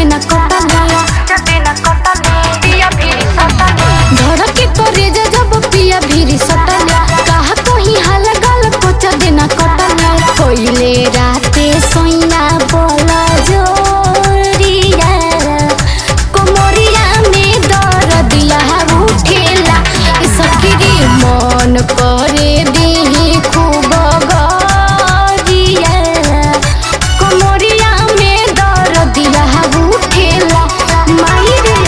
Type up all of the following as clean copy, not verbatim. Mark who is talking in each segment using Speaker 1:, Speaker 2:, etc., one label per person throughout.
Speaker 1: दिन कटले धड़के करे जब पिया भीरी सटले कहा कहीं हाल गल कुछ दिन कटले कोइले राते सोइना बोला जोरिया कोमरिया में दर्दिया उठेला सखरी मन करे देही खूब गरिया कोमरिया में दर्दिया उठेला माई रे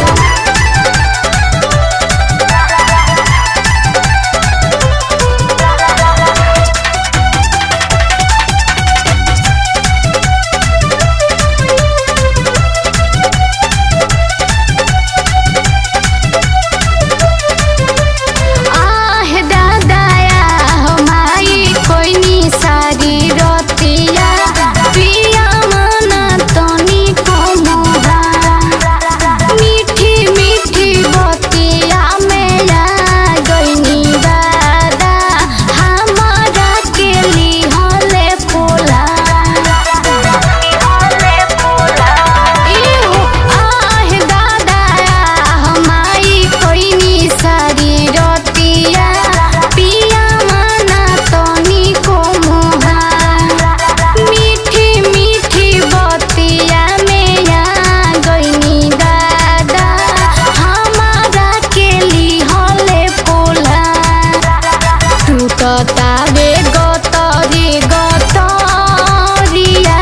Speaker 1: ताबे गतरिया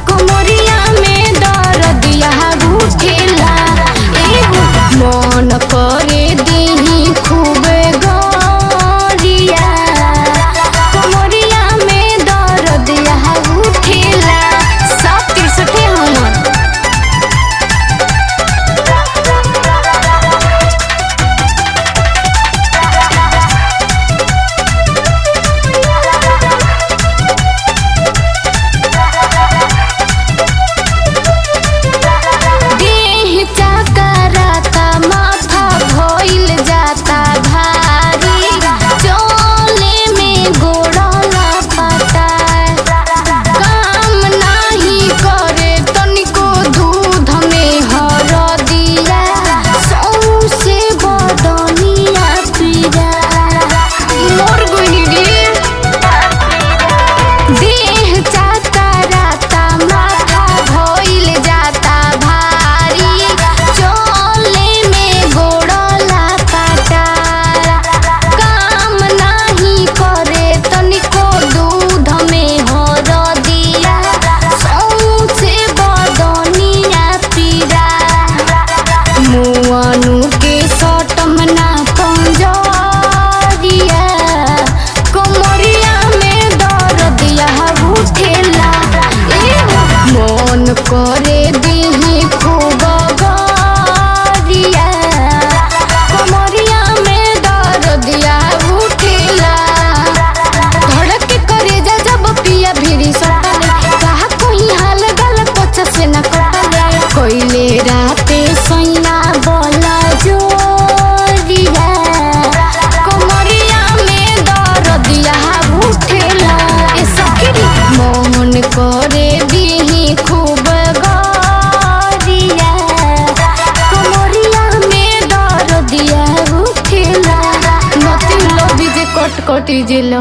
Speaker 1: कोमरिया में दर्दिया उठेला मन करे देही खूब गरिया कोमरिया में दर्दिया उठेला सब 63 हमन करे देही खूब गरिया कोमरिया में दर्दिया उठेला धड़के करे जब पिया भीरी सटले कहा कोई हाल गल कुछ से न कटले कोइले राते सोइना बोला जोरिया कोमरिया में दर्दिया उठेला सखरी मन करे देही खूब कटी जिलो।